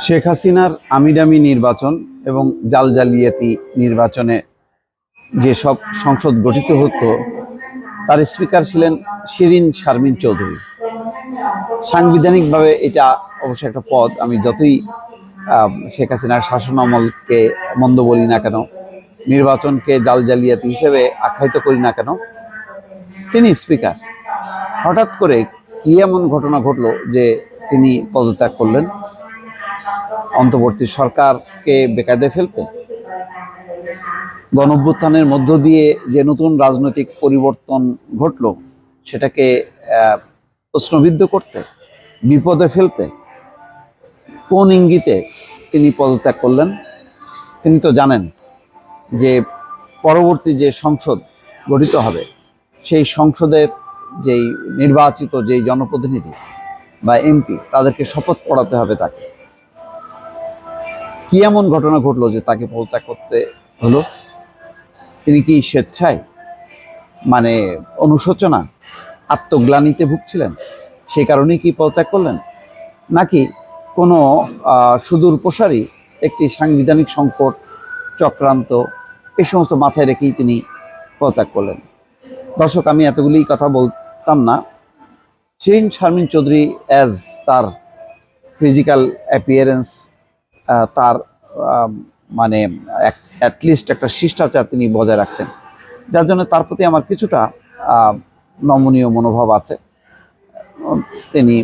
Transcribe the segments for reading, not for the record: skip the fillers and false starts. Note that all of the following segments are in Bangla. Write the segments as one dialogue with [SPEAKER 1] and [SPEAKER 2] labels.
[SPEAKER 1] শেখ হাসিনার আমিরামি নির্বাচন এবং জালজালিয়াতি নির্বাচনে যেসব সংসদ গঠিত হতো তার স্পিকার ছিলেন শিরিন শারমিন চৌধুরী। সাংবিধানিকভাবে এটা অবশ্যই একটা পদ। আমি যতই শেখ হাসিনার শাসন আমলকে মন্দ বলি না কেন, নির্বাচনকে জালজালিয়াতি হিসেবে আখ্যায়িত করি না কেন, তিনি স্পিকার। হঠাৎ করে কি এমন ঘটনা ঘটলো যে তিনি পদত্যাগ করলেন? অন্তর্বর্তী সরকারকে বেকায়দে ফেলতে, গণঅভ্যুত্থানের মধ্য দিয়ে যে নতুন রাজনৈতিক পরিবর্তন ঘটলো সেটাকে প্রশ্নবিদ্ধ করতে, বিপদে ফেলতে, কোন ইঙ্গিতে তিনি পদত্যাগ করলেন? তিনি তো জানেন যে পরবর্তী যে সংসদ গঠিত হবে সেই সংসদের যেই নির্বাচিত যেই জনপ্রতিনিধি বা এমপি তাদেরকে শপথ পড়াতে হবে তাকে। কি এমন ঘটনা ঘটলো যে তাকে পদত্যাগ করতে হলো? তিনি কি স্বেচ্ছায়, মানে অনুশোচনা, আত্মগ্লানিতে ভুগছিলেন, সেই কারণেই কি পদত্যাগ করলেন? নাকি কোনো সুদূর প্রসারী একটি সাংবিধানিক সংকট, চক্রান্ত, এই সমস্ত মাথায় রেখেই তিনি পদত্যাগ করলেন? দর্শক, আমি এতগুলি কথা বলতাম না। শিরিন শারমিন চৌধুরী অ্যাজ তার ফিজিক্যাল অ্যাপিয়ারেন্স, তার মানে অ্যাটলিস্ট একটা শিষ্টাচার তিনি বজায় রাখতেন, যার জন্য তার প্রতি আমার কিছুটা নমনীয় মনোভাব আছে। তিনি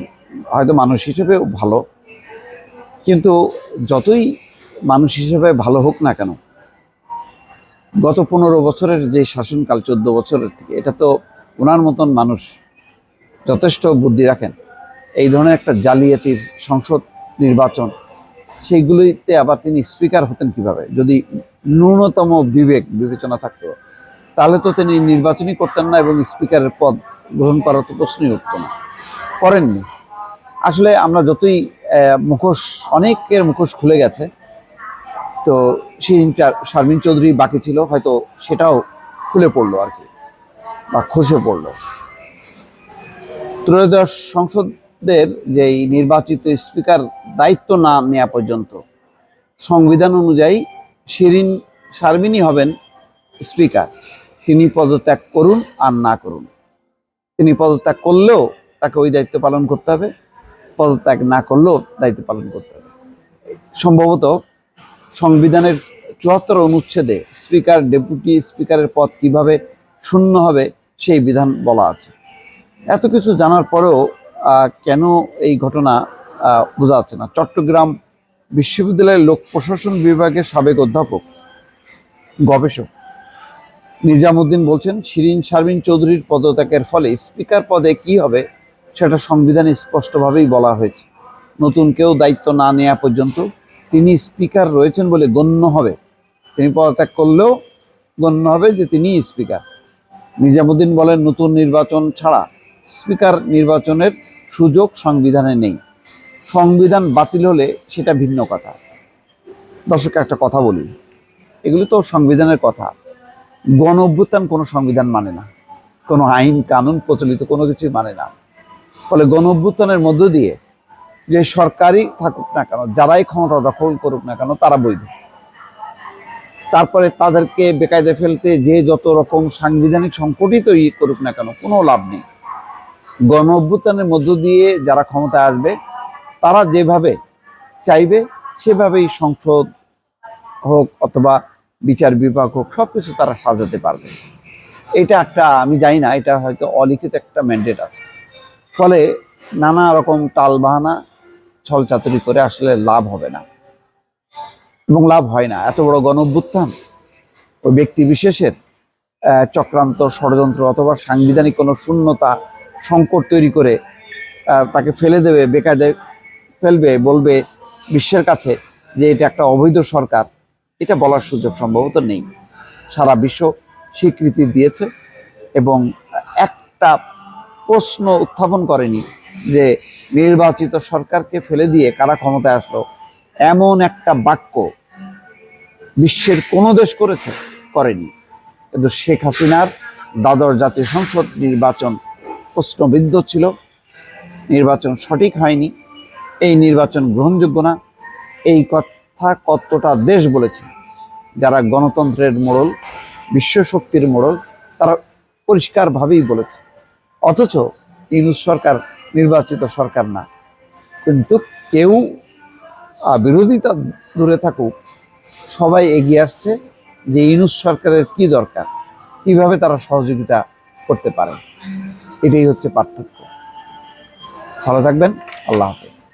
[SPEAKER 1] হয়তো মানুষ হিসেবেও ভালো, কিন্তু যতই মানুষ হিসেবে ভালো হোক না কেন, গত 15 বছরের যে শাসনকাল, 14 বছরের থেকে, এটা তো ওনার মতন মানুষ যথেষ্ট বুদ্ধি রাখেন। এই ধরনের একটা জালিয়াতির সংসদ নির্বাচন, সেইগুলিতে আবার তিনি স্পিকার হতেন কিভাবে? যদি ন্যূনতম বিবেচনা থাকতো তাহলে তো তিনি নির্বাচনই করতেন না এবং স্পিকারের পদ গ্রহণ করার তো প্রশ্নই উঠত না। করেননি। আসলে আমরা যতই অনেকের মুখোশ খুলে গেছে, তো শিরিন শারমিন চৌধুরী বাকি ছিল, হয়তো সেটাও খুলে পড়লো আর কি, বা খসে পড়লো। ত্রয়োদশ সংসদের যেই নির্বাচিত স্পিকার দায়িত্ব না নেওয়া পর্যন্ত সংবিধান অনুযায়ী শিরিন শারমিনই হবেন স্পিকার। তিনি পদত্যাগ করুন আর না করুন, তিনি পদত্যাগ করলেও তাকে ওই দায়িত্ব পালন করতে হবে, পদত্যাগ না করলেও দায়িত্ব পালন করতে হবে। সম্ভবত সংবিধানের 74 অনুচ্ছেদে স্পিকার, ডেপুটি স্পিকারের পদ কিভাবে শূন্য হবে সেই বিধান বলা আছে। এত কিছু জানার পরেও কেন এই ঘটনা বোঝা যাচ্ছে না? চট্টগ্রাম বিশ্ববিদ্যালয়ের লোক প্রশাসন বিভাগের সাবেক অধ্যাপক, গবেষক নিজামুদ্দিন বলছেন, শিরিন শারমিন চৌধুরীর পদত্যাগের ফলে স্পিকার পদে কি হবে সেটা সংবিধানে স্পষ্টভাবেই বলা হয়েছে। নতুন কেউ দায়িত্ব না নেওয়া পর্যন্ত তিনি স্পিকার রয়েছেন বলে গণ্য হবে। তিনি পদত্যাগ করলেও গণ্য হবে যে তিনি স্পিকার। নিজামুদ্দিন বলেন, নতুন নির্বাচন ছাড়া স্পিকার নির্বাচনের সুযোগ সংবিধানে নেই। সংবিধান বাতিল হলে সেটা ভিন্ন কথা। দর্শক, একটা কথা বলি, এগুলো তো সংবিধানের কথা। গণ অভ্যুত্থান কোনো সংবিধান মানে না, কোনো আইন কানুন প্রচলিত কোনো কিছুই মানে না। ফলে গণ অভ্যুত্থানের মধ্য দিয়ে যে সরকারই থাকুক না কেন, যারাই ক্ষমতা দখল করুক না কেন, তারা বৈধ। তারপরে তাদেরকে বেকায়দে ফেলতে যে যত রকম সাংবিধানিক সংকটই তৈরি করুক না কেন, কোনো লাভ নেই। গণ অভ্যুত্থানের মধ্য দিয়ে যারা ক্ষমতায় আসবে, তারা যেভাবে চাইবে সেভাবেই সংসদ হোক অথবা বিচার বিভাগ হোক, সবকিছু তারা সাজাতে পারবে। এটা একটা, আমি জানি না, এটা হয়তো অলিখিত একটা ম্যান্ডেট আছে। ফলে নানা রকম টালবাহানা, ছলচাতুরি করে আসলে লাভ হবে না এবং লাভ হয় না। এত বড় গণ অভ্যুত্থান ওই ব্যক্তি বিশেষের চক্রান্ত, ষড়যন্ত্র অথবা সাংবিধানিক কোনো শূন্যতা, সংকট তৈরি করে তাকে ফেলে দেবে, বেকায়দে ফেলবে, বলবে বিশ্বের কাছে যে এটা একটা অবৈধ সরকার, এটা বলার সুযোগ সম্ভবত নেই। সারা বিশ্ব স্বীকৃতি দিয়েছে এবং একটা প্রশ্ন উত্থাপন করেনি যে নির্বাচিত সরকারকে ফেলে দিয়ে কারা ক্ষমতায় আসলো। এমন একটা বাক্য বিশ্বের কোনো দেশ করেনি। কিন্তু শেখ হাসিনার দ্বাদশ জাতীয় সংসদ নির্বাচন প্রশ্নবিদ্ধ ছিল, নির্বাচন সঠিক হয়নি, এই নির্বাচন গ্রহণযোগ্য না, এই কথা কতটা দেশ বলেছে, যারা গণতন্ত্রের মোড়ল, বিশ্বশক্তির মোড়ল, তারা পরিষ্কারভাবেই বলেছে। অথচ ইউনূস সরকার নির্বাচিত সরকার না, কিন্তু কেউ বিরোধিতা দূরে থাকুক, সবাই এগিয়ে আসছে যে ইউনূস সরকারের কি দরকার, কিভাবে তারা সহযোগিতা করতে পারে। এটাই হচ্ছে পার্থক্য। ভালো থাকবেন। আল্লাহ হাফেজ।